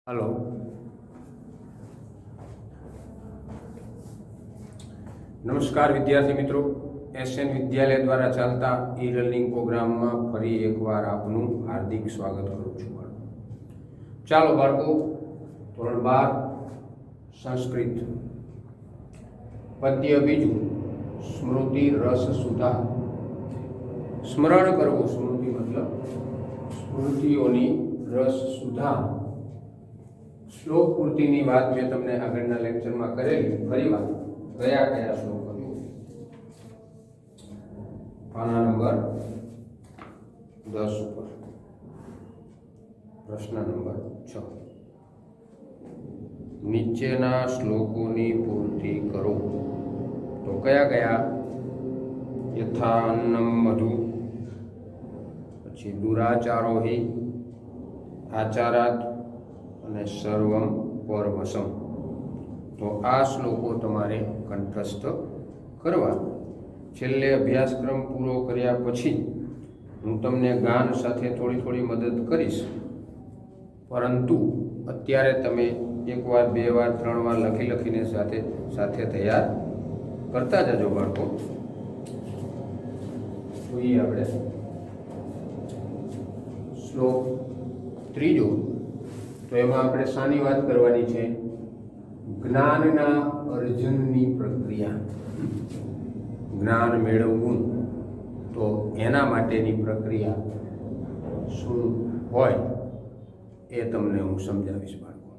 Hello. નમસ્કાર વિદ્યાર્થી મિત્રો, એસએન વિદ્યાલય દ્વારા ચાલતા ઈ લર્નિંગ પ્રોગ્રામમાં ફરી એકવાર આપનું હાર્દિક સ્વાગત કરું છું. ચાલો બાળકો, ધોરણ 12 સંસ્કૃત પદ્ય બીજું, સ્મૃતિ રસ સુધા. સ્મરણ કરવું, સ્મૃતિ મતલબ સ્મૃતિઓની રસ સુધા. શ્લોક પૂર્તિની વાત મેં તમને આગળના લેક્ચરમાં કરેલી. ફરી વાત, કયા કયા શ્લોકો? પાના નંબર 10 ઉપર પ્રશ્ન નંબર 6. નીચેના શ્લોકોની પૂર્તિ કરો. તો કયા કયા? યથા અન્નમ મધુ, પછી દુરાચારો હિ આચારાત અને સર્વમ પરવશમ. તો આ શ્લોકો તમારે કંઠસ્થ કરવા. છેલ્લે અભ્યાસક્રમ પૂરો કર્યા પછી હું તમને ગાન સાથે થોડી મદદ કરીશ, પરંતુ અત્યારે તમે એકવાર, બે વાર, 3 વાર લખીને સાથે તૈયાર કરતા જજો બાળકો. જોઈએ આપણે શ્લોક ત્રીજો. તો એમાં આપણે શાની વાત કરવાની છે? જ્ઞાનના અર્જનની પ્રક્રિયા. જ્ઞાન મેળવવું તો એના માટેની પ્રક્રિયા શું હોય એ તમને હું સમજાવીશ બાળકો.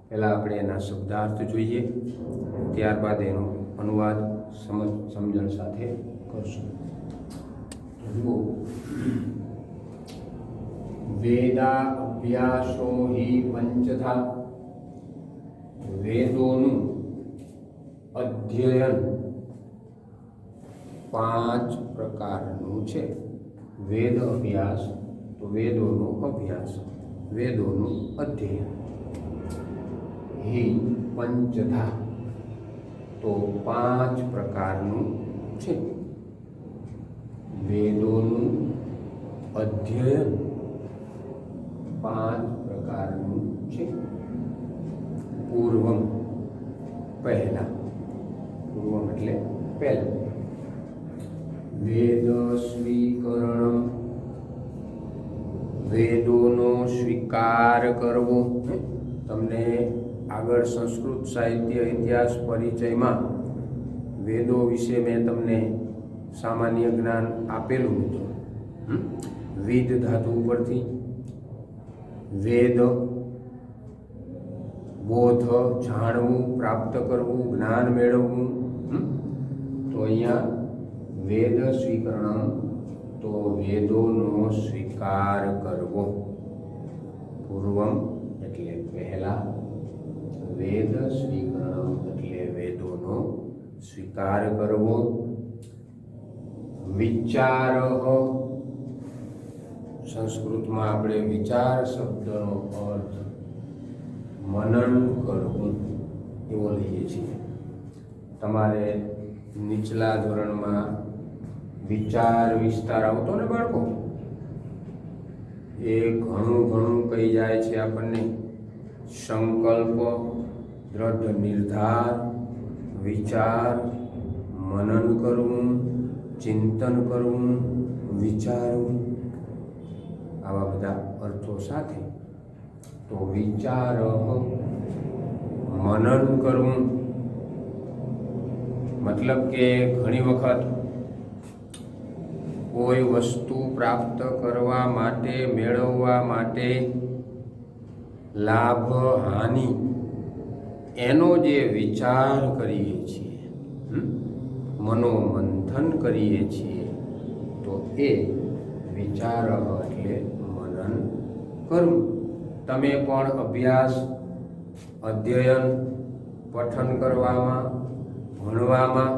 પહેલાં આપણે એના શબ્દાર્થ જોઈએ, ત્યારબાદ એનો અનુવાદ સમજણ સાથે કરશું. જુઓ, વેદા અભ્યાસો હિ પંચધા. વેદોનું અધ્યયન 5 પ્રકારનું છે. વેદ અભ્યાસ તો વેદોનો અભ્યાસ, વેદોનું અધ્યયન. હિ પંચધા તો 5 પ્રકારનું છે. વેદોનું અધ્યયન 5 પ્રકારનું છે. પૂર્વમ પહેલા, પૂર્વમ એટલે પહેલા. વેદ સ્વીકરણ, વેદોનો સ્વીકાર કરવો. તમને આગળ સંસ્કૃત સાહિત્ય ઇતિહાસ પરિચયમાં વેદો વિશે મેં તમને સામાન્ય જ્ઞાન આપેલું હતું. વિદ ધાતુ ઉપરથી વેદ, બોધ, જાણવું, પ્રાપ્ત કરવું, જ્ઞાન મેળવવું. તો અહીંયા વેદ સ્વીકરણ તો વેદોનો સ્વીકાર કરવો. પૂર્વમ એટલે પહેલા, વેદ સ્વીકરણ એટલે વેદોનો સ્વીકાર કરવો. વિચાર, સંસ્કૃતમાં આપણે વિચાર શબ્દનો અર્થ મનન કરવું એવો લઈએ છીએ. તમારે નીચલા ધોરણમાં વિચાર વિસ્તાર આવતો ને બાળકો, એ ઘણું કહી જાય છે આપણને. સંકલ્પ, દ્રઢ નિર્ધાર, વિચાર, મનન કરવું, ચિંતન કરવું, વિચારવું, આવા બધા અર્થો સાથે. તો વિચાર, મનન કરવું મતલબ કે ઘણી વખત કોઈ વસ્તુ પ્રાપ્ત કરવા માટે, મેળવવા માટે, લાભ હાનિ એનો જે વિચાર કરીએ છીએ, મનોમંથન કરીએ છીએ, તો એ વિચાર એટલે મનન કરવું. તમે પણ અભ્યાસ, અધ્યયન, પઠન કરવામાં, ભણવામાં,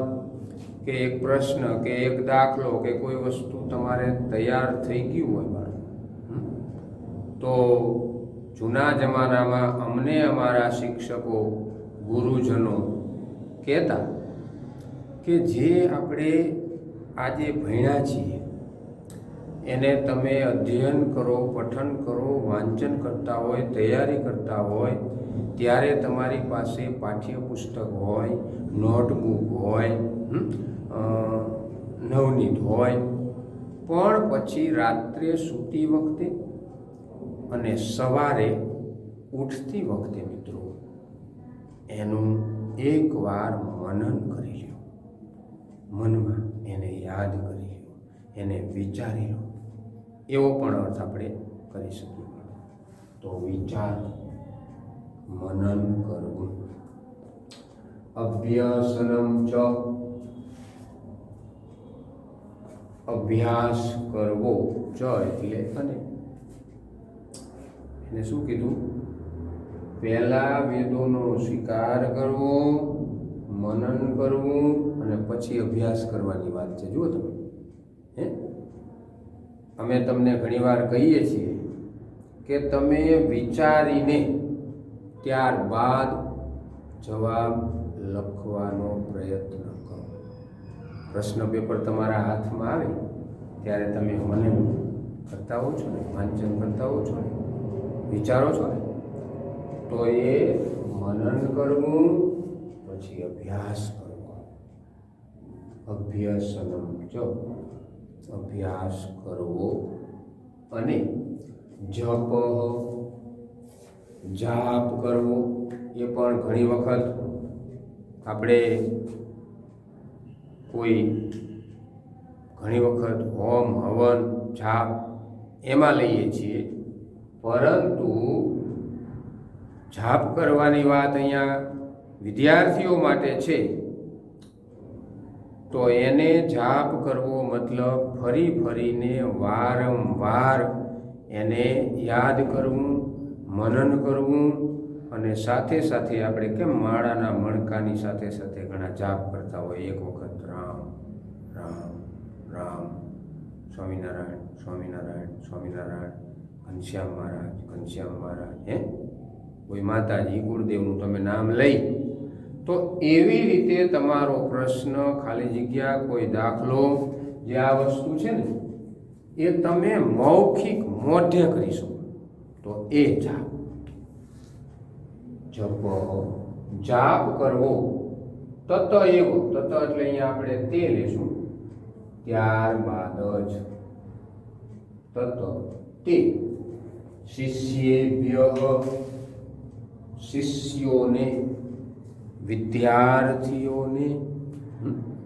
કે એક પ્રશ્ન કે એક દાખલો કે કોઈ વસ્તુ તમારે તૈયાર થઈ ગયું હોય તો જૂના જમાનામાં અમને અમારા શિક્ષકો, ગુરુજનો કહેતા કે જે આપણે આજે ભણ્યા છીએ એને તમે અધ્યયન કરો, પઠન કરો, વાંચન કરતા હોય, તૈયારી કરતા હોય, ત્યારે તમારી પાસે પાઠ્યપુસ્તક હોય, નોટબુક હોય, નવનીત હોય, પણ પછી રાત્રે સૂતી વખતે અને સવારે ઉઠતી વખતે મિત્રો એનું એકવાર મનન કરી લો, મનમાં એને યાદ કરી લો, એને વિચારી લો, એવો પણ અર્થ આપણે કરી શકીએ. તો વિચાર, મનન કરવું. અભ્યાસનમ ચ, અભ્યાસ કરવો, ચ એટલે અને. એને શું કીધું? પહેલા વેદોનો સ્વીકાર કરવો, મનન કરવું અને પછી અભ્યાસ કરવાની વાત છે. જુઓ તમે, અમે તમને ઘણીવાર કહીએ છીએ કે તમે વિચારીને ત્યારબાદ જવાબ લખવાનો પ્રયત્ન કરો. પ્રશ્ન પેપર તમારા હાથમાં આવે ત્યારે તમે મનન કરતા હો છો ને, વાંચન કરતા હો છો ને, વિચારો છો ને, તો એ મનન કરવું પછી અભ્યાસ કરવો. અભ્યાસનમ ચ, અભ્યાસ કરવો અને જપ, જાપ કરવો. એ પણ ઘણી વખત આપણે ઘણી વખત હોમ, હવન, જાપ એમાં લઈએ છીએ, પરંતુ જાપ કરવાની વાત અહીંયા વિદ્યાર્થીઓ માટે છે. તો એને જાપ કરવો મતલબ ફરી ફરીને વારંવાર એને યાદ કરવું, મનન કરવું અને સાથે સાથે આપણે કેમ માળાના મણકાની સાથે સાથે ઘણા જાપ કરતા હોય, એક વખત રામ રામ રામ, સ્વામિનારાયણ સ્વામિનારાયણ સ્વામિનારાયણ, ઘનશ્યામ મહારાજ ઘનશ્યામ મહારાજ, કોઈ માતાજી ગુરુદેવનું તમે નામ લઈ, તો એવી રીતે તમારો પ્રશ્ન, ખાલી જગ્યા, કોઈ દાખલો, જે આ વસ્તુ છે ને એ તમે મૌખિક મોઢે કરી શકો, તો એ જાપ. જપ, જાપ કરવો. તત એવો, તત એટલે અહીંયા આપણે તે લેશું, ત્યારબાદ જ તત તે. શિષ્યેભ્ય, શિષ્યોને, વિદ્યાર્થીઓને,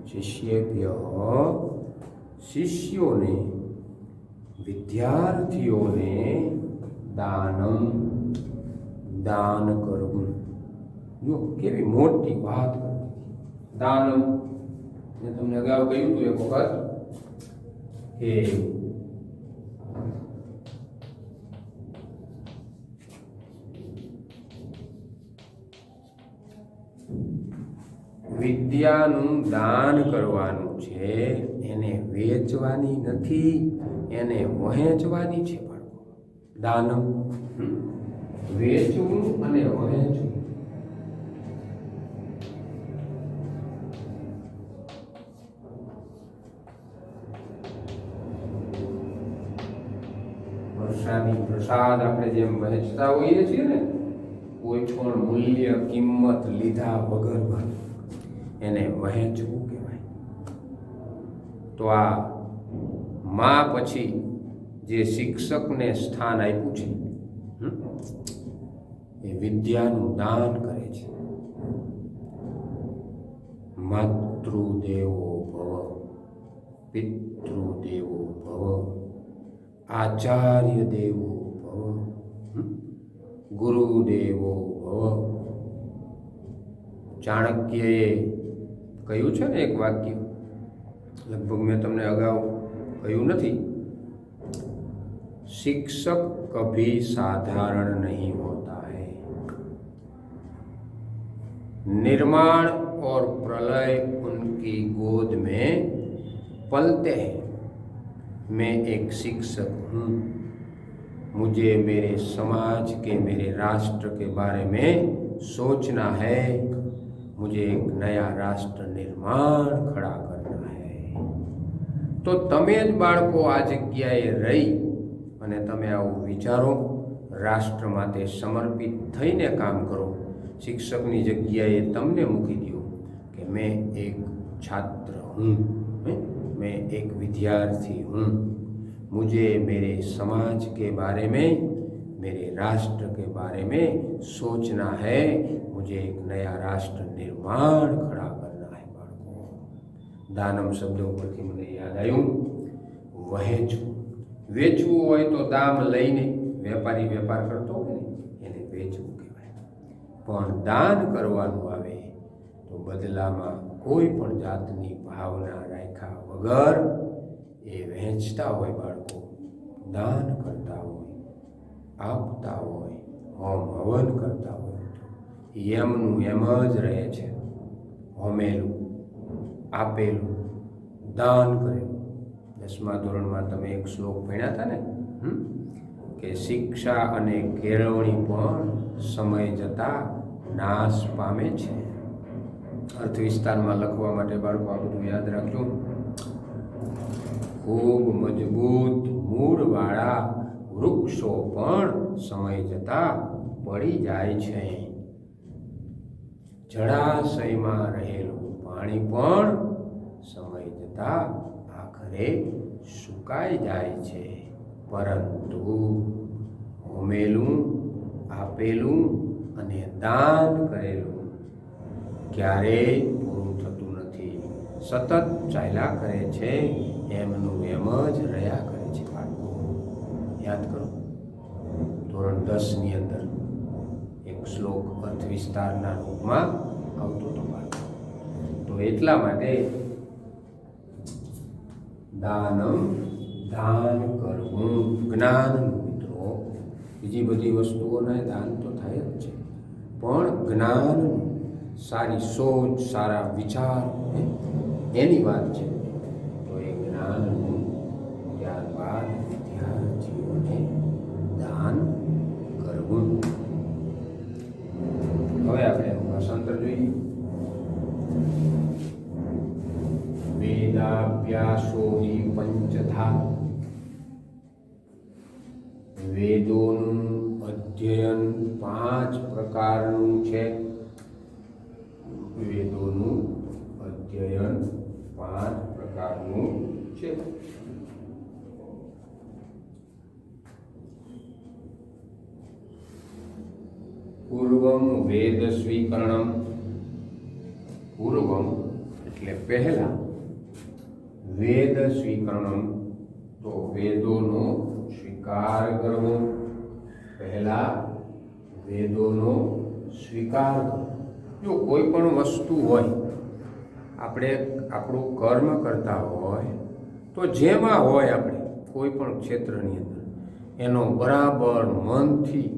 શિષ્યેભ્ય શિષ્યોને, વિદ્યાર્થીઓને દાનમ, દાન કરવું. જો કેવી મોટી વાત કરી. દાનમ, મેં તમને અગાઉ કહ્યું હતું એક વખત કે વિદ્યાનું દાન કરવાનું છે, એને વેચવાની નથી, એને વહેંચવાની છે. બાળકો, દાનમ વેચવું અને વહેંચવું. વર્ષાની પ્રસાદ આપણે જેમ વહેંચતા હોઈએ છીએ ને, કોઈ પણ મૂલ્ય, કિંમત લીધા વગર એને વહેંચવું કહેવાય. તો આ માં પછી જે શિક્ષકને સ્થાન આપ્યું છે, એ વિદ્યાનું દાન કરે છે. માતૃદેવો ભવ, પિતૃદેવો ભવ, આચાર્ય દેવો ભવ, ગુરુદેવો ભવ. ચાણક્યએ કહ્યું છે ને એક વાક્ય, લગભગ મેં તમને અગાઉ કહ્યું નથી, शिक्षक कभी साधारण नहीं होता है, निर्माण और प्रलय उनकी गोद में पलते हैं. मैं एक शिक्षक हूँ, मुझे मेरे समाज के, मेरे राष्ट्र के बारे में सोचना है, मुझे एक नया राष्ट्र निर्माण खड़ा करना है. તો તમે જ બાળકો આ જગ્યાએ રહી અને તમે આવું વિચારો, રાષ્ટ્ર માટે સમર્પિત થઈને કામ કરો. શિક્ષકની જગ્યાએ તમને મૂકી દો કે મેં એક છાત્ર हूँ, मैं एक विद्यार्थी हूँ, मुझे मेरे समाज के बारे में, मेरे राष्ट्र के बारे में सोचना है, मुझे एक नया राष्ट्र निर्माण खड़ा करना है. बाळको दानम शब्द परथी મને યાદ આવ્યું વહેંચવું. વેચવું હોય તો દામ લઈને વેપારી વેપાર કરતો હોય ને એને વેચવું કહેવાય. પણ દાન કરવાનું આવે તો બદલામાં કોઈ પણ જાતની ભાવના રાખ્યા વગર એ વહેંચતા હોય બાળકો, દાન કરતા હોય, આપતા હોય, હોમ હવન કરતા હોય તો એમનું એમ જ રહે છે. હોમેલું, આપેલું, દાન કરેલું. 10મા ધોરણમાં તમે એક શ્લોક ભણ્યા હતા ને કે શિક્ષા અને કેળવણી પણ સમય જતાં નાશ પામે છે. અર્થ વિસ્તારમાં લખવા માટે બાળકો આ બધું યાદ રાખજો. ખૂબ મજબૂત મૂળવાળા વૃક્ષો પણ સમય જતાં પડી જાય છે. જળાશયમાં રહેલું પાણી પણ સમય જતાં આખરે સુકાઈ જાય છે. પરંતુ હોમેલું, આપેલું અને દાન કરેલું ક્યારેય પૂરું થતું નથી, સતત ચાલ્યા કરે છે, એમનું એમ જ રહ્યા કરે છે. બાળકો યાદ કરો, ધોરણ 10ની અંદર એક શ્લોક અર્થ વિસ્તારના રૂપમાં આવતો હતો બાળકો. તો એટલા માટે દાનમ, દાન કરવું, જ્ઞાનનું મિત્રો. બીજી બધી વસ્તુઓના દાન તો થાય જ છે, પણ જ્ઞાનનું, સારી સોચ, સારા વિચાર એની વાત છે. તો એ જ્ઞાનનું ત્યારબાદ વિદ્યાર્થીઓને દાન કરવું. હવે આપણે ભાષાંતર જોઈએ. વેદાભ્યાસો હિ પંચધા, વેદોનું અધ્યયન 5 પ્રકારનું છે. વેદોનું અધ્યયન 5 પ્રકારનું છે. પૂર્વમ વેદ સ્વીકરણમ, પૂર્વમ એટલે પહેલા, વેદ સ્વીકરણમ તો વેદોનો સ્વીકાર કરવો. પહેલા વેદોનો સ્વીકાર કરવો. જો કોઈ પણ વસ્તુ હોય, આપણે આપણું કર્મ કરતા હોય તો જેમાં હોય આપણે કોઈ પણ ક્ષેત્રની અંદર એનો બરાબર મનથી,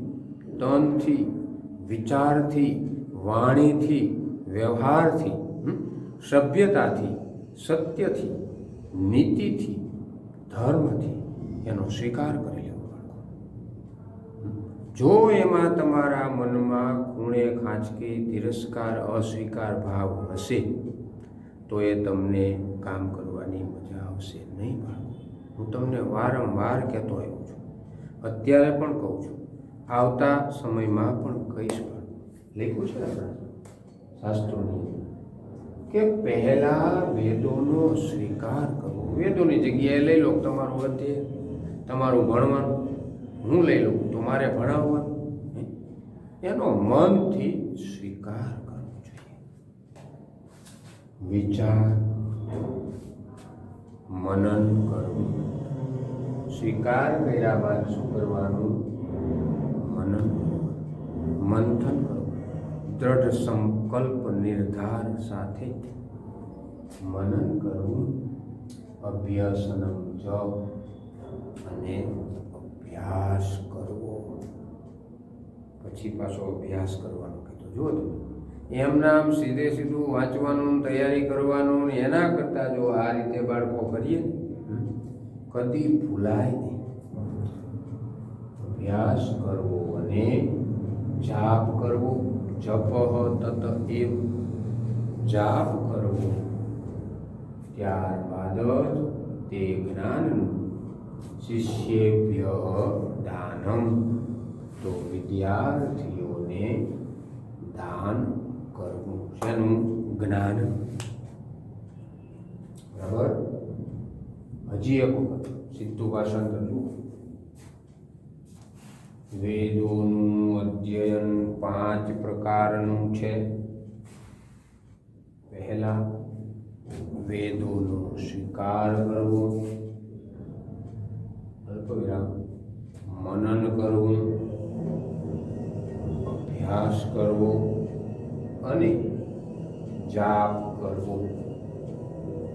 તનથી, વિચારથી, વાણીથી, વ્યવહારથી, સભ્યતાથી, સત્યથી, નીતિથી, ધર્મથી એનો સ્વીકાર કરી લેવો. જો એમાં તમારા મનમાં ખૂણે ખાંચકી, તિરસ્કાર, અસ્વીકાર ભાવ હશે તો એ તમને કામ કરવાની મજા આવશે નહીં. હું તમને વારંવાર કહેતો આવ્યો છું, અત્યારે પણ કહું છું, આવતા સમયમાં પણ કહીશ. લખ્યું છે આપણા શાસ્ત્રોની કે પહેલા વેદોનો સ્વીકાર કરવો. વેદોની જગ્યાએ લઈ લો તમારું અધ્યય, તમારું ભણવાનું, હું લઈ લઉં તો મારે ભણાવવાનું, એનો મનથી સ્વીકાર કરવો જોઈએ. વિચાર, મનન કરવું. સ્વીકાર કર્યા બાદ શું કરવાનું? મનન, મંથન કરવું. દ્રઢ સંકલ્પ નિર્ધાર સાથે મનન કરવું. અભ્યાસનમ જ, અને અભ્યાસ કરવો. પછી પાછો અભ્યાસ કરવાનો કીધો. જુઓ તમે, એમ નામ સીધે સીધું વાંચવાનું, તૈયારી કરવાનું, એના કરતાં જો આ રીતે બાળકો કરીએ ને કદી ભૂલાય નહીં. અભ્યાસ કરવો અને જાપ કરવો. જપઃ તત એવ, જાપ કરવો, ત્યારબાદ જ તે જ્ઞાનનું શિષ્યેભ્ય દાનમ, તો વિદ્યાર્થીઓને દાન કરવું. શેનું? જ્ઞાન. બરાબર. હજી એક વખત સીધું ભાષાંતર જુઓ. વેદોનું અધ્યયન 5 પ્રકારનું છે. પહેલા વેદોનો સ્વીકાર કરવો, અલ્પવિરામ, મનન કરવું, અભ્યાસ કરવો અને જાપ કરવો.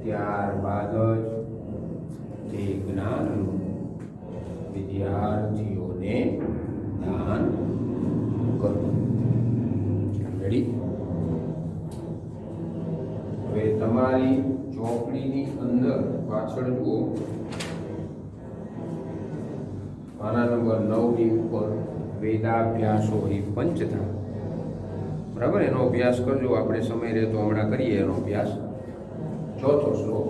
ત્યારબાદ જ તે જ્ઞાનનું વિદ્યાર્થીઓને દાન કરવું. રેડી? હવે તમારી ચોપડીની અંદર પાછળ જુઓ, પાના નંબર 9 ની ઉપર વેદાભ્યાસો હિ પંચધા. બરાબર, એનો અભ્યાસ કરજો. આપણે સમય રહે તો હમણાં કરીએ એનો અભ્યાસ. ચોથો શ્લોક.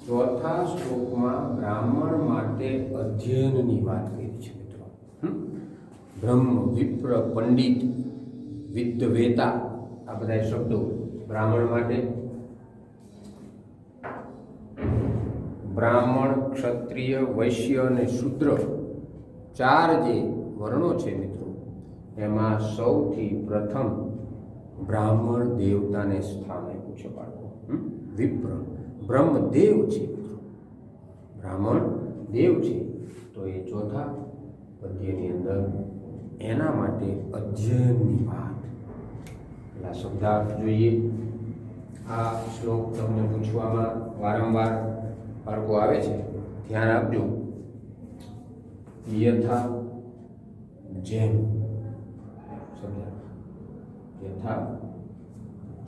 ચોથા શ્લોકમાં બ્રાહ્મણ માટે અધ્યયનની વાત કરી છે મિત્રો. બ્રહ્મ, વિપ્ર, પંડિત, વિદ્ધ, વેતા, આ બધા શબ્દો બ્રાહ્મણ માટે. બ્રાહ્મણ, ક્ષત્રિય, વૈશ્ય અને શૂદ્ર 4 જે વર્ણો છે મિત્રો, એમાં સૌથી પ્રથમ બ્રાહ્મણ દેવતાને સ્થાન આપ્યું છે બાળકો. વિપ્ર બ્રહ્મદેવ છે મિત્રો, બ્રાહ્મણ દેવ છે. તો એ ચોથા પદ્યની અંદર એના માટે અધ્યયનની વાત. પેલા શબ્દાર્થ જોઈએ. આ શ્લોક તમને પૂછવામાં વારંવાર બાળકો આવે છે, ધ્યાન આપજો. યથા, જેમ, શબ્દાર્થ. યથા,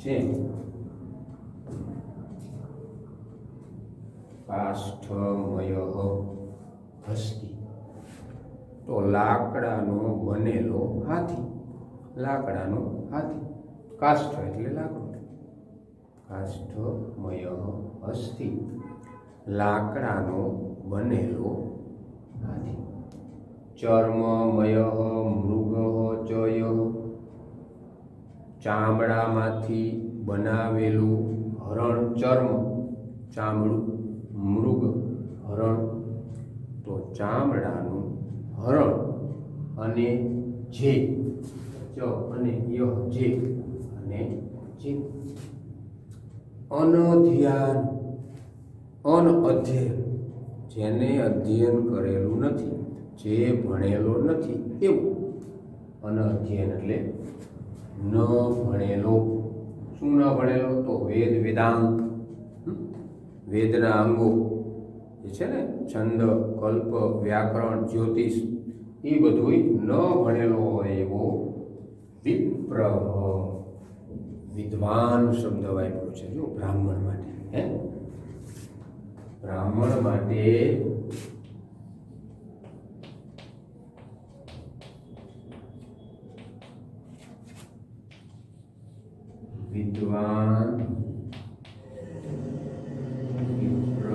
જેમ, કાષ્ઠમય હસ્તિ, તો લાકડાનો બનેલો હાથી. લાકડાનો હાથી, કાષ્ઠ એટલે લાકડું. કાષ્ઠમય હસ્તિ, લાકડાનો બનેલો હાથી. ચર્મમય મૃગ ચય, ચામડામાંથી બનાવેલું હરણ. ચર્મ ચામડું, મૃગ હરણ, તો ચામડાનું હરણ. અને જે, ચ અને યહ, જે અને જે. અનધ્યાન, અનઅધ્યયન, જેને અધ્યયન કરેલું નથી, જે ભણેલો નથી એવું. અનઅધ્યયન એટલે ન ભણેલો. શું ન ભણેલો? તો વેદ, વેદાંગ, વેદના અંગો જે છે ને, છંદ, કલ્પ, વ્યાકરણ, જ્યોતિષ, એ બધું ન ભણેલો હોય એવો વિપ્ર. વિદ્વાન શબ્દ વાપર્યો છે જો બ્રાહ્મણ માટે. હે, બ્રાહ્મણ માટે વિદ્વાન, વિપ્ર,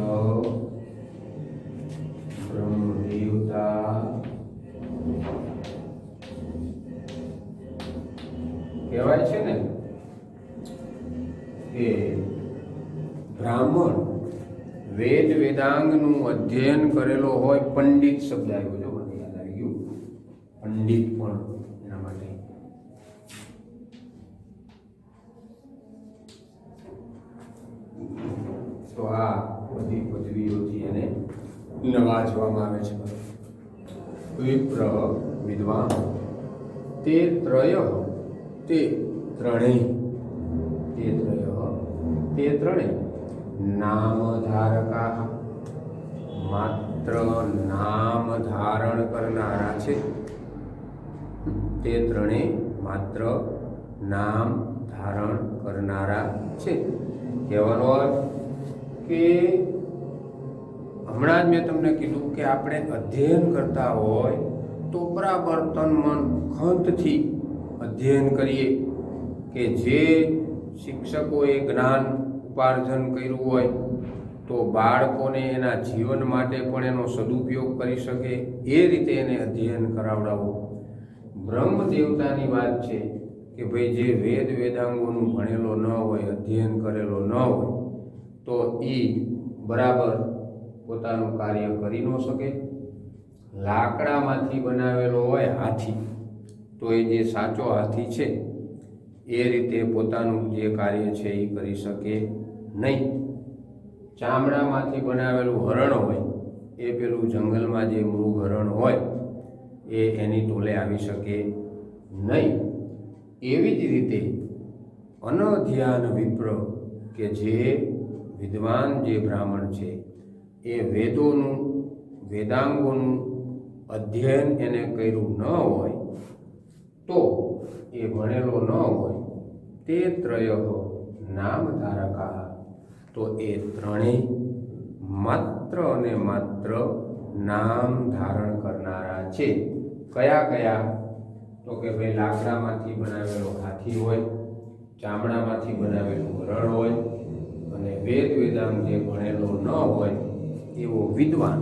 બ્રહ્મદેવતા કહેવાય છે ને. કે બ્રાહ્મણ વેદ વેદાંગનું અધ્યયન કરેલો હોય. પંડિત શબ્દ આવ્યો, જો મને યાદ આવી ગયું. પંડિત પણ એના માટે. તો આ બધી પદવીઓથી એને નવાજવામાં આવે છે. વિપ્ર, વિદ્વાન, તે ત્રય, તે ત્રણેય, તે ત્રય, તે ત્રણેય નામ ધારકા, માત્ર નામ ધારણ કરનારા છે. તે ત્રણેય માત્ર નામ ધારણ કરનારા છે. કહેવાનો અર્થ કે હમણાં જ મેં તમને કીધું કે આપણે અધ્યયન કરતા હોય તો બરાબર તન મન ખંતથી અધ્યયન કરીએ કે જે શિક્ષકોએ જ્ઞાન ઉપાર્જન કર્યું હોય તો બાળકોને એના જીવન માટે પણ એનો સદુપયોગ કરી શકે એ રીતે એને અધ્યયન કરાવડાવો. બ્રહ્મ દેવતાની વાત છે કે ભાઈ જે વેદ વેદાંગોનું ભણેલો ન હોય, અધ્યયન કરેલો ન હોય તો એ બરાબર પોતાનું કાર્ય કરી ન શકે. લાકડામાંથી બનાવેલો હોય હાથી તો એ જે સાચો હાથી છે એ રીતે પોતાનું જે કાર્ય છે એ કરી શકે નહીં. ચામડામાંથી બનાવેલું હરણ હોય એ પેલું જંગલમાં જે મૃગ હરણ હોય એ એની ટોલે આવી શકે નહીં. એવી જ રીતે અનધ્યાન વિપ્ર કે જે વિદ્વાન જે બ્રાહ્મણ છે એ વેદોનું વેદાંગોનું અધ્યયન એને કર્યું ન હોય તો એ ભણેલો ન હોય તે ત્રય નામ ધારકા તો એ ત્રણેય માત્ર અને માત્ર નામ ધારણ કરનારા છે. કયા કયા? તો કે ભાઈ લાકડામાંથી બનાવેલો હાથી હોય, ચામડામાંથી બનાવેલું હરણ હોય અને વેદ વેદાંગ જે ભણેલો ન હોય એવો વિદ્વાન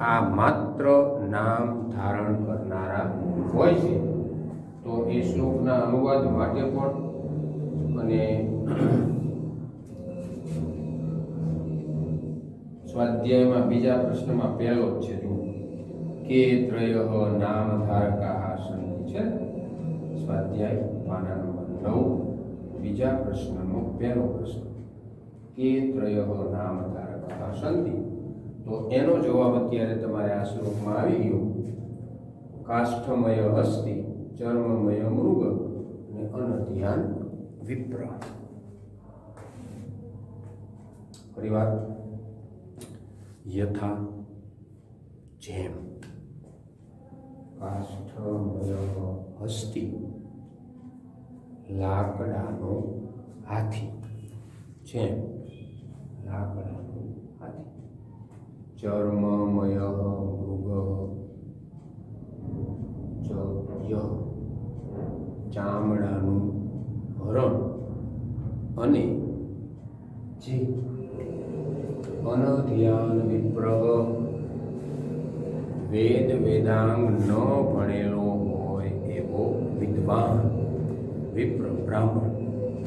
આ માત્ર નામ ધારણ કરનારા હોય છે. તો એ શ્લોકના અનુવાદ માટે પણ અને સ્વાધ્યાયમાં બીજા પ્રશ્નમાં પહેલો જ છે, જો કે ત્રય નામ ધારકા સંતિ છે. સ્વાધ્યાય પાના નંબર 9 બીજા પ્રશ્નનો પહેલો પ્રશ્ન કે ત્રય નામ ધારકા સંતિ. તો એનો જવાબ અત્યારે તમારે આ શ્લોકમાં આવી ગયો. કાષ્ઠમય હસ્તિ, ચર્મમય મૃગ અને અનધ્યાન વિપ્ર. પરિવાર યથા જેમ કાષ્ઠમય હસ્તિ લાકડાનો હાથી, જેમ લાકડાનો હાથી, ચર્મમય મૃગ ચામડાનું હરણ અને જે અનધ્યાન વિપ્ર વેદ વેદાંગ ન ભણેલો હોય એવો વિદ્વાન વિપ્ર બ્રાહ્મણ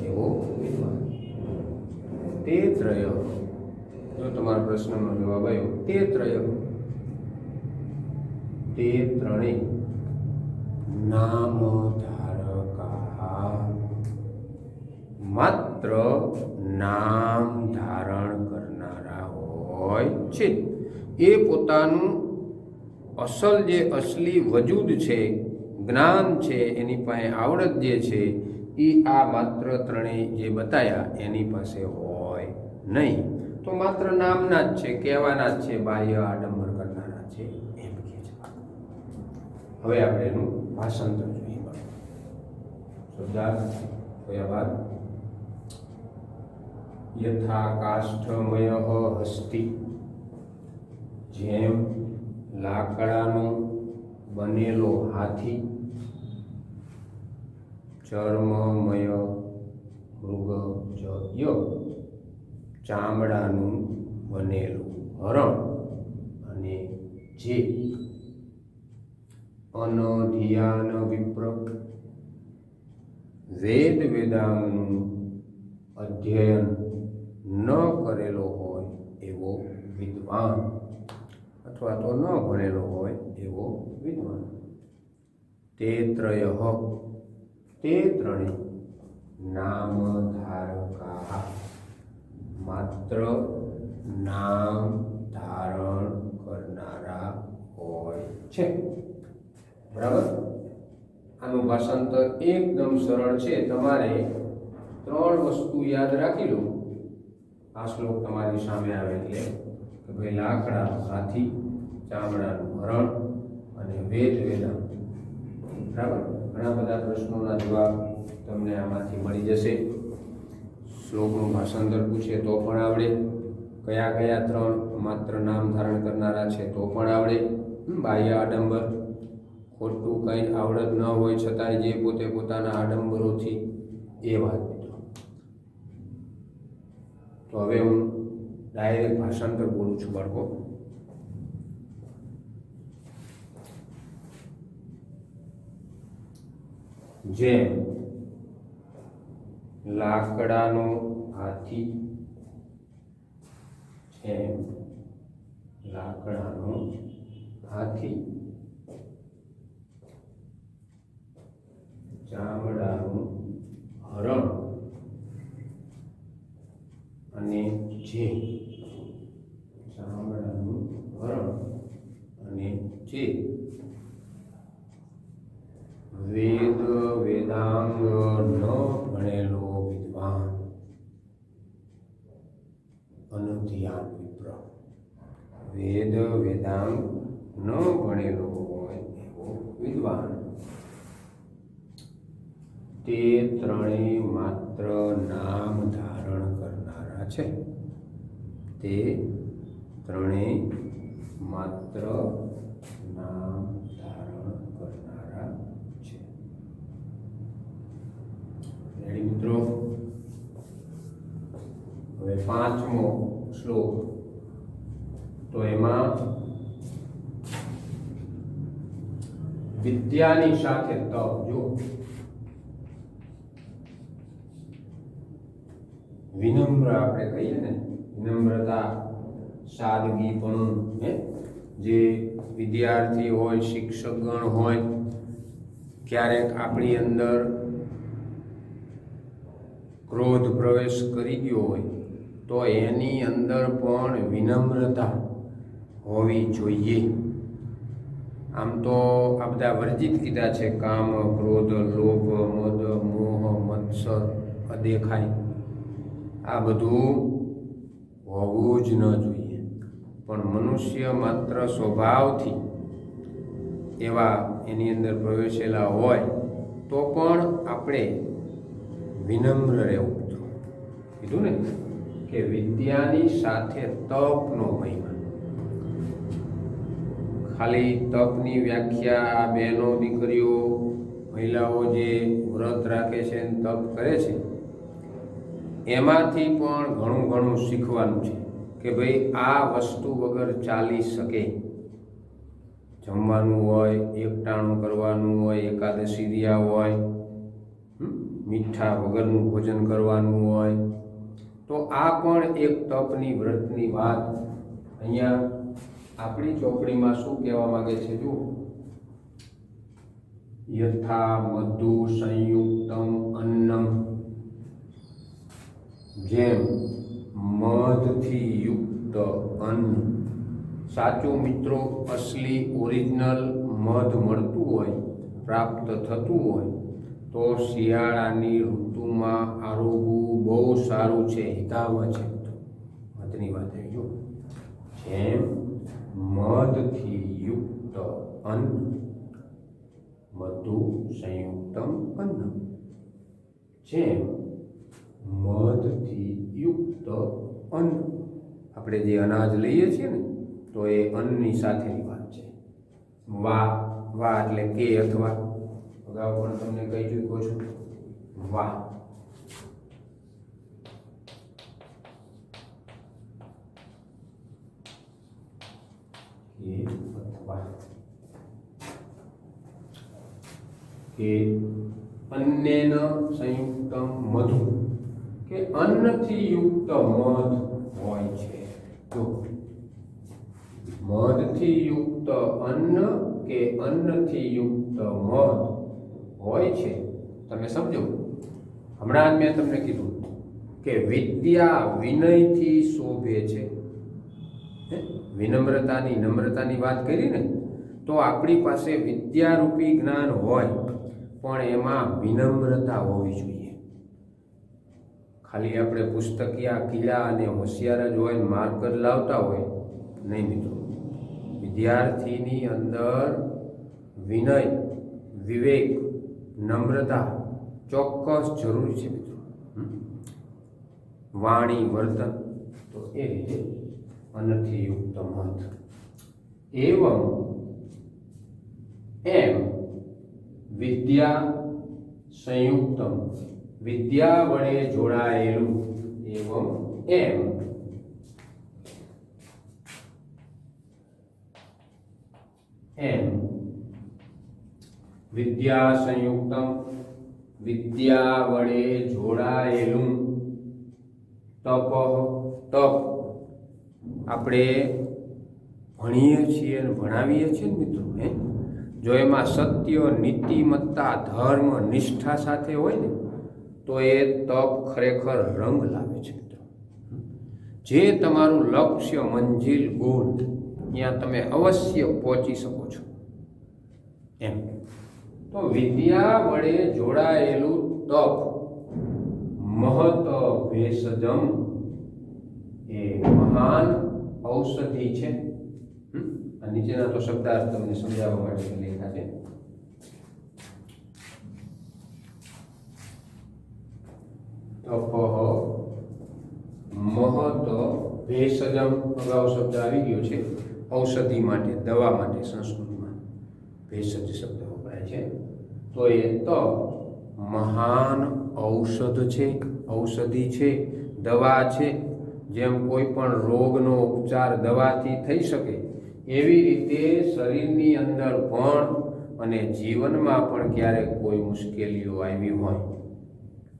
એવો વિદ્વાન તે ત્રય. જો તમારા પ્રશ્નનો જવાબ આવ્યો તે ત્રય તે ત્રણેય નામ ધારકા માત્ર નામ ધારણ કરનારા હોય છે. એ પોતાનું અસલ જે અસલી વજૂદ છે, જ્ઞાન છે, એની પાસે આવડત જે છે એ આ માત્ર ત્રણેય જે બતાયા એની પાસે હોય નહીં. તો માત્ર નામના જ છે, કહેવાના જ છે, બાહ્ય આડંબર કરનારા છે એમ કહે છે. હવે આપણે એનું ભાષાંતર જોઈએ. શબ્દાર્થ કયા બાદ યથા કાષ્ઠમય હસ્તિ, જેમ લાકડાનો બનેલો હાથી, ચર્મમય મૃગ ચામડાનું બનેલું હરણ અને જે અનધ્યાન વિપ્ર વેદ વેદાંગનું અધ્યયન ન કરેલો હોય એવો વિદ્વાન અથવા તો ન ભણેલો હોય એવો વિદ્વાન. તે ત્રય તે ત્રણેય નામ ધારકા માત્ર નામ ધારણ કરનારા હોય છે. બરાબર. આનું ભાષાંતર એકદમ સરળ છે. તમારે 3 વસ્તુ યાદ રાખી લો. આ શ્લોક તમારી સામે આવે એટલે કે ભાઈ લાકડા હાથી, ચામડાનું હરણ અને વેદ વેદાંગ. બરાબર. ઘણા બધા પ્રશ્નોના જવાબ તમને આમાંથી મળી જશે. શ્લોકનું ભાષાંતર પૂછે તો પણ આવડે. કયા કયા 3 માત્ર નામ ધારણ કરનારા છે તો પણ આવડે. બાહ્ય આડંબર, ખોટું કંઈ આવડત ન હોય છતાંય જે પોતે પોતાના આડંબરોથી એ વાત. તો હવે હું ડાયરેક્ટ ભાષાંતર બોલું છું બાળકો. જેમ લાકડાનો હાથી, જેમ લાકડાનો હાથી ચામડાનું હરણ અને જે ચામડાનું હરણ અને જે વેદ વેદાંગ ન ભણેલો વિદ્વાન અનુધ્યાન વિપ્ર. વેદ વેદાંગ ન ભણેલો હોય એવો વિદ્વાન તે ત્રણેય માત્ર નામ ધારણ કરનારા છે. તે ત્રણેય માત્ર નામ ધારણ કરનારા છે. રેડી મિત્રો? હવે 5મો શ્લોક, તો એમાં વિદ્યાની સાથે તપ. જો વિનમ્ર આપણે કહીએ ને, વિનમ્રતા, સાદગીપણું, જે વિદ્યાર્થી હોય, શિક્ષકગણ હોય, ક્યારેક આપણી અંદર ક્રોધ પ્રવેશ કરી ગયો હોય તો એની અંદર પણ વિનમ્રતા હોવી જોઈએ. આમ તો આ બધા વર્જિત કીધા છે: કામ, ક્રોધ, લોભ, મદ, મોહ, મત્સર, અદેખાઈ. આ બધું હોવું જ ન જોઈએ. પણ મનુષ્ય માત્ર સ્વભાવથી એવા એની અંદર પ્રવેશેલા હોય તો પણ આપણે વિનમ્ર રહેવું. કીધું ને કે વિદ્યાની સાથે તપનો મહિમા. ખાલી તપની વ્યાખ્યા આ બહેનો, દીકરીઓ, મહિલાઓ જે વ્રત રાખે છે અને તપ કરે છે એમાંથી પણ ઘણું ઘણું શીખવાનું છે કે ભાઈ આ વસ્તુ વગર ચાલી શકે. જમવાનું હોય, એકટાણું કરવાનું હોય, એકાદશી રહ્યા હોય, મીઠા વગરનું ભોજન કરવાનું હોય, તો આ પણ એક તપની વ્રતની વાત અહીંયા આપણી ચોપડીમાં શું કહેવા માંગે છે? જો યથા મધુ સંયુક્તમ અન્નમ, જેમ મધથી યુક્ત અન્ન. સાચું મિત્રો, અસલી ઓરિજિનલ મધ મળતું હોય, પ્રાપ્ત થતું હોય તો શિયાળાની ઋતુમાં આરોગવું બહુ સારું છે, હિતાવહ છે. મધની વાત આવી. જો જેમ મધથી યુક્ત અન્ન, મધુ સંયુક્તમ અન્ન, જેમ મધથી યુક્ત અન્ન. આપણે જે અનાજ લઈએ છીએ ને, તો એ અન્નની સાથેની વાત છે. વા, વા એટલે કે અથવા, અગાઉ પણ તમને કહી ચૂક્યો છું, વા. કે અથવા, કે અન્નેન સંયુક્તમ મધુ, કે અન્નથી યુક્ત મધ હોય છે. તો મધથી યુક્ત અન્ન કે અન્નથી યુક્ત મધ હોય છે. તમે સમજો, હમણાં મેં તમને કીધું કે વિદ્યા વિનયથી શોભે છે. વિનમ્રતાની, નમ્રતાની વાત કરી ને, તો આપણી પાસે વિદ્યારૂપી જ્ઞાન હોય પણ એમાં વિનમ્રતા હોવી જોઈએ. ખાલી આપણે પુસ્તકિયા કિલ્લા અને હોશિયાર જ હોય, માર્ક જ લાવતા હોય, નહીં મિત્રો. વિદ્યાર્થીની અંદર વિનય, વિવેક, નમ્રતા ચોક્કસ જરૂરી છે મિત્રો. વાણી, વર્તન, તો એ રીતે અન્નથી યુક્ત મધ. એવમ, એમ વિદ્યા સંયુક્તમ, વિદ્યા વડે જોડાયેલું, એવમ એમ વિદ્યા સંયુક્તમ વિદ્યા વડે જોડાયેલું તપ આપણે ભણીએ છીએ અને ભણાવીએ છીએ ને મિત્રો જો એમાં સત્ય નીતિમત્તા ધર્મ નિષ્ઠા સાથે હોય ને તો એ તપ ખરેખર રંગ લાવે છે મિત્રો. જે તમારું લક્ષ્ય મંજિલ ગોલ ત્યાં તમે અવશ્ય પહોંચી શકો છો એમ. તો વિદ્યા વડે જોડાયેલું તપ મહત ભેષજમ એ મહાન ઔષધિ છે. આ નીચેના તો શબ્દાર્થ તમને સમજાવવા માટે લખ્યા છે. તપ મહત ભેષજમ અગાઉ શબ્દ આવી ગયો છે ઔષધિ માટે દવા માટે સંસ્કૃતમાં ભેષજ શબ્દ વપરાય છે. તો એ તપ મહાન ઔષધ છે ઔષધિ છે દવા છે. જેમ કોઈ પણ રોગનો ઉપચાર દવાથી થઈ શકે એવી રીતે શરીરની અંદર પણ અને જીવનમાં પણ ક્યારેક કોઈ મુશ્કેલીઓ આવી હોય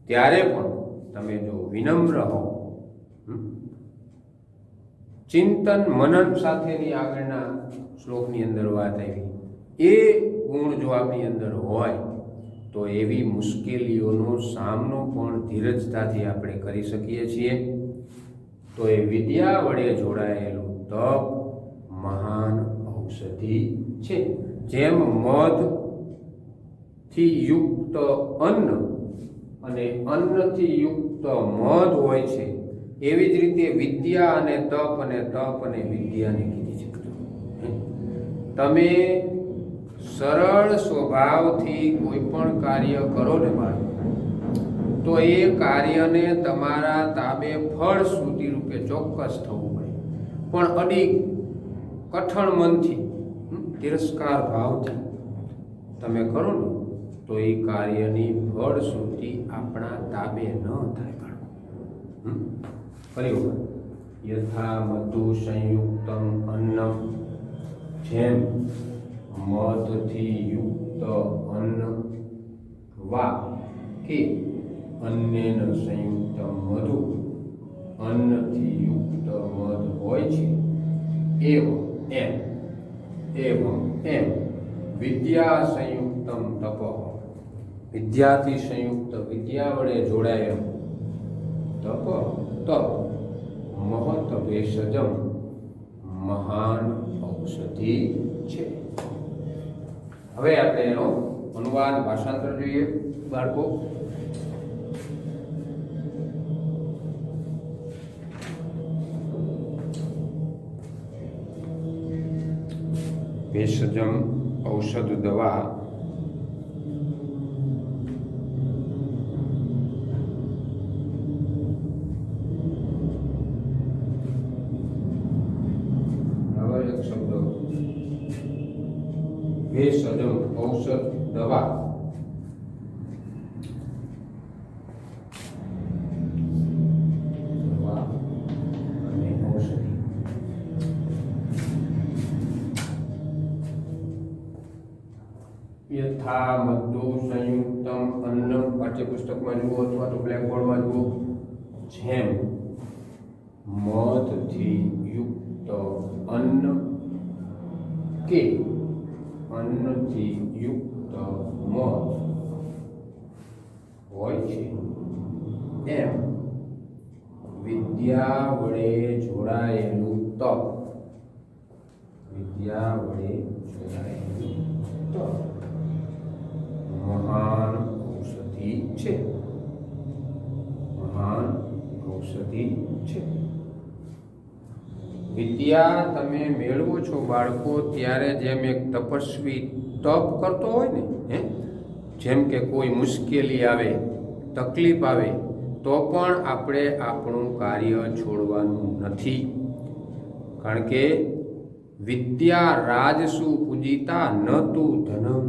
ત્યારે પણ તમે જો વિનમ્ર હો ચિંતન મનન સાથેની આગળના શ્લોકની અંદર વાત આવી એ ગુણ જો આપણી અંદર હોય તો એવી મુશ્કેલીઓનો સામનો પણ ધીરજતાથી આપણે કરી શકીએ છીએ. તો એ વિદ્યા વડે જોડાયેલું તપ મહાન ઔષધિ છે. જેમ મધથી યુક્ત અન્ન અને અન્નથી યુક્ત મધ હોય છે એવી જ રીતે વિદ્યા અને તપ અને વિદ્યાને કીધી છે. તમે સરળ સ્વભાવથી કોઈ પણ કાર્ય કરો ને બાળકો તો એ કાર્યને તમારા તાબે ફળ શ્રુતિ રૂપે ચોક્કસ થવું પડે. પણ અડી કઠણ મનથી તિરસ્કાર ભાવથી તમે કરો ને તો એ કાર્યની ફળ શ્રુતિ આપણા તાબે ન થાય બાળકો. ફરી વખત યથા મધુ સંયુક્તમ અન્નમ જેમ મધથી યુક્ત અન્ન વા કે અન્નેન સંયુક્ત મધુ અન્નથી યુક્ત મધ હોય છે એવં વિદ્યા સંયુક્તમ તપ વિદ્યાથી સંયુક્ત વિદ્યા વડે જોડાયેલ તપ મહત ભેષજમ મહાન ઔષધિ છે. હવે આપણે એનો અનુવાદ ભાષાંતર જોઈએ બાળકો. ભેષજમ ઔષધ દવા શબ્દ ભેષજમ ઔષધ દવા અને ઔષધિ. યથા મધુ સંયુક્તમ અન્ન પાઠ્યપુસ્તકમાં જુઓ અથવા તો બ્લેકબોર્ડમાં જુઓ. જેમ મધથી યુક્ત અન્ન કે અન્નથી યુક્ત મધ હોય છે એમ વિદ્યા વડે જોડાયેલું તપ મહાન ઔષધિ છે. વિદ્યા તમે મેળવો છો બાળકો ત્યારે જેમ એક તપસ્વી તપ કરતો હોય ને જેમ કે કોઈ મુશ્કેલી આવે તકલીફ આવે તો પણ આપણે આપણું કાર્ય છોડવાનું નથી. કારણ કે વિદ્યા રાજસુ પૂજિતા ન તું ધનમ.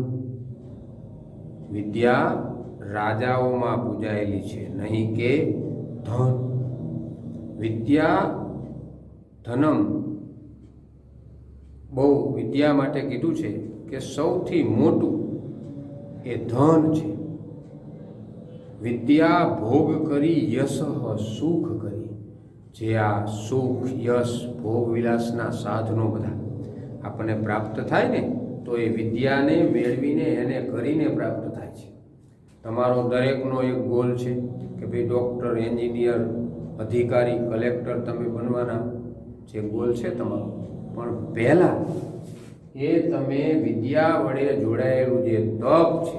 વિદ્યા રાજાઓમાં પૂજાયેલી છે નહીં કે ધન. વિદ્યા ધનમ, બહુ વિદ્યા માટે કીધું છે કે સૌથી મોટું એ ધન છે. વિદ્યા ભોગ કરી યશ સુખ કરી, જે આ સુખ યશ ભોગ વિલાસના સાધનો બધા આપણને પ્રાપ્ત થાય ને, તો એ વિદ્યાને મેળવીને એને કરીને પ્રાપ્ત થાય છે. તમારો દરેકનો એક ગોલ છે કે ભાઈ ડૉક્ટર, એન્જિનિયર, અધિકારી, કલેક્ટર તમે બનવાના જે ગોલ છે તમારો, પણ પહેલાં એ તમે વિદ્યા વડે જોડાયેલું જે તપ છે,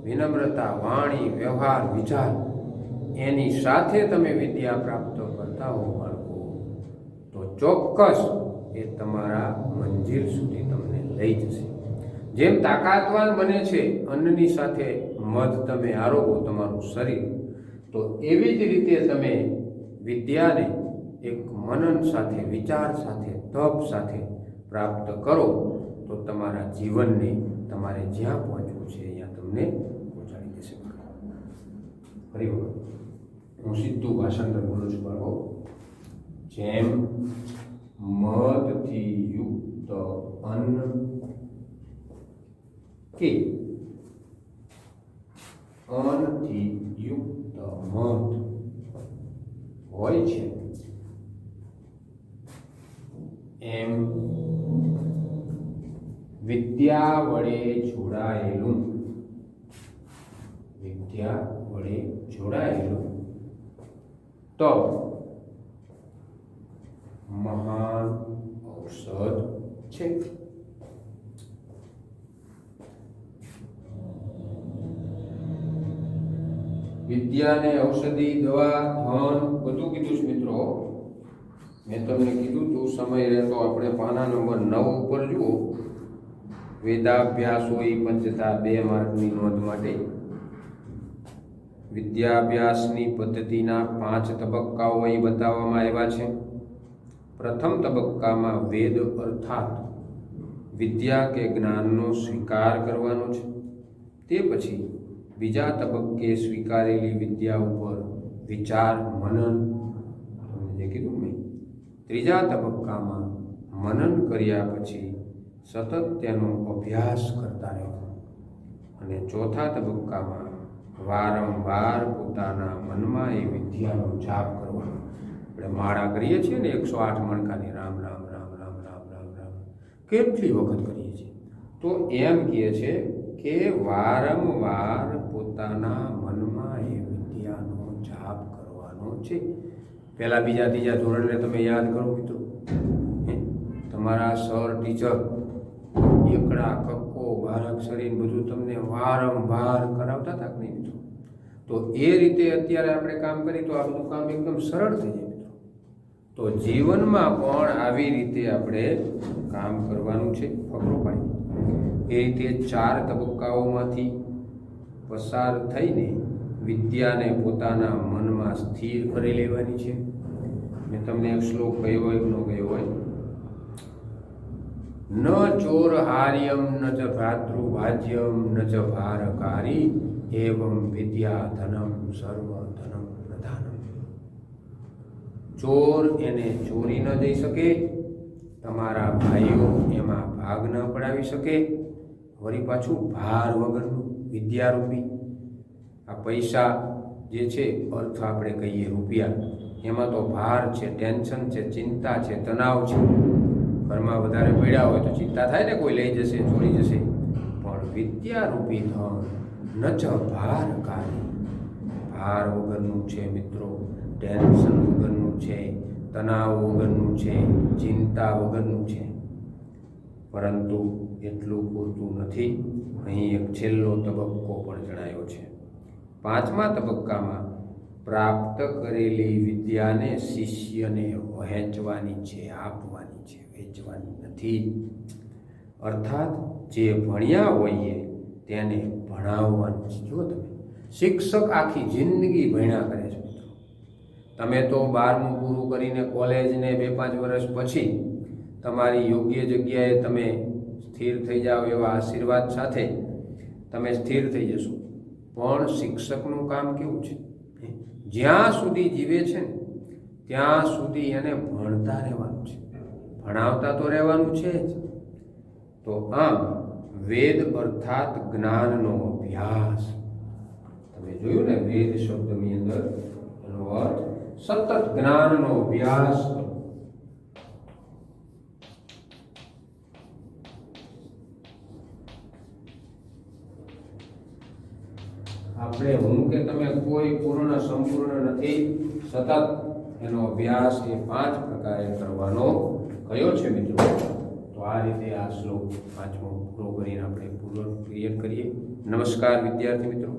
વિનમ્રતા, વાણી, વ્યવહાર, વિચાર, એની સાથે તમે વિદ્યા પ્રાપ્ત કરતા હો બાળકો, તો ચોક્કસ એ તમારા મંજિલ સુધી તમને લઈ જશે. જેમ તાકાતવાન બને છે અન્નની સાથે મધ તમે આરોગો તમારું શરીર, તો એવી જ રીતે તમે વિદ્યાને એક મનન સાથે, વિચાર સાથે, તપ સાથે પ્રાપ્ત કરો તો તમારા જીવનને તમારે જ્યાં પહોંચવું છે ત્યાં તમને પહોંચાડી દેશે. ફરી વખત હું સીધું ભાષાંતર બોલું છું બાળકો. જેમ મધથી યુક્ત અન્ન કે અન્નથી યુક્ત મધ હોય છે, એમ વિદ્યા વડે જોડાયેલું તો મહાન ઔષધ છે. વિદ્યાને ઔષધિ, દવા, ધન બધું કીધું છે મિત્રો. મેં તમને કીધું તું સમય રહેતો આપણે પાના નંબર 9 ઉપર જુઓ. વેદાભ્યાસ હોય પંચતા 2 માર્કની નોંધ માટે. વિદ્યાભ્યાસની પદ્ધતિના 5 તબક્કાઓ અહીં બતાવવામાં આવ્યા છે. પ્રથમ તબક્કામાં વેદ અર્થાત વિદ્યા કે જ્ઞાનનો સ્વીકાર કરવાનો છે. તે પછી બીજા તબક્કે સ્વીકારેલી વિદ્યા ઉપર વિચાર, મનન, જે કીધું મેં. ત્રીજા તબક્કામાં મનન કર્યા પછી સતત તેનો અભ્યાસ કરતા રહેવો. અને ચોથા તબક્કામાં વારંવાર પોતાના મનમાં એ વિદ્યાનો જાપ કરવાનો. આપણે માળા કરીએ છીએ ને 108 મણકાની, રામ રામ રામ રામ રામ રામ રામ, કેટલી વખત કરીએ છીએ. તો એમ કહે છે કે વારંવાર પોતાના મનમાં એ વિદ્યાનો જાપ કરવાનો છે. પહેલા બીજા ત્રીજા ધોરણને તમે યાદ કરો મિત્રો. તમારા સર, ટીચર એકડા, કક્કો, બારાક્ષરી બધું તમને વારંવાર કરાવતા હતા કે નહીં મિત્રો? તો એ રીતે અત્યારે આપણે કામ કરીએ તો આ બધું કામ એકદમ સરળ થઈ જાય મિત્રો. તો જીવનમાં પણ આવી રીતે આપણે કામ કરવાનું છે. ફકરો પાડી એ રીતે 4 તબક્કાઓમાંથી પસાર થઈને વિદ્યાને પોતાના મનમાં સ્થિર કરી લેવાની છે. મેં તમને એક શ્લોક કહ્યો હોય ન કહ્યો હોય. ન ચોર હાર્યમ ન ચ ભ્રાતૃભાજ્યમ ન ચ ભારકારી એવં વિદ્યા ધનમ સર્વ ધનમ પ્રધાનમ. ચોર એને ચોરી ન જઈ શકે, તમારા ભાઈઓ એમાં ભાગ ન પડાવી શકે. વળી પાછું ભાર વગરનું વિદ્યારૂપી આ પૈસા જે છે, અર્થ આપણે કહીએ રૂપિયા, એમાં તો ભાર છે, ટેન્શન છે, ચિંતા છે, તણાવ છે. ઘરમાં વધારે પડ્યા હોય તો ચિંતા થાય ને, કોઈ લઈ જશે, ચોરી જશે. પણ વિદ્યારૂપી ધન ન ચ ભારકારી, ભાર વગરનું છે મિત્રો, ટેન્શન વગરનું છે, તણાવ વગરનું છે, ચિંતા વગરનું છે. પરંતુ એટલું પૂરતું નથી. અહીં એક છેલ્લો તબક્કો પણ જણાયો છે. 5મા તબક્કામાં પ્રાપ્ત કરેલી વિદ્યાને શિષ્યને વહેંચવાની છે, આપવાની છે, વેચવાની નથી. અર્થાત જે ભણ્યા હોઈએ તેને ભણાવવાનું છે. જો તમે શિક્ષક આખી જિંદગી ભણ્યા કરે છે મિત્રો. તમે તો 12મું પૂરું કરીને કોલેજને 2-5 વર્ષ પછી તમારી યોગ્ય જગ્યાએ તમે સ્થિર થઈ જાઓ એવા આશીર્વાદ સાથે તમે સ્થિર થઈ જશો. પણ શિક્ષકનું કામ કેવું છે? જ્યાં સુધી જીવે છે ને ત્યાં સુધી એને ભણતા રહેવાનું છે, ભણાવતા તો રહેવાનું છે જ. તો આમ વેદ અર્થાત જ્ઞાનનો અભ્યાસ. તમે જોયું ને, વેદ શબ્દની અંદર એનો અર્થ સતત જ્ઞાનનો અભ્યાસ કરો. આપણે હું કે તમે કોઈ પૂર્ણ સંપૂર્ણ નથી, સતત એનો અભ્યાસ એ 5 પ્રકારે કરવાનો કયો છે મિત્રો? તો આ રીતે આ શ્લોક 5મો પૂરો કરીને આપણે પૂરો ક્લિયર કરીએ. નમસ્કાર વિદ્યાર્થી મિત્રો.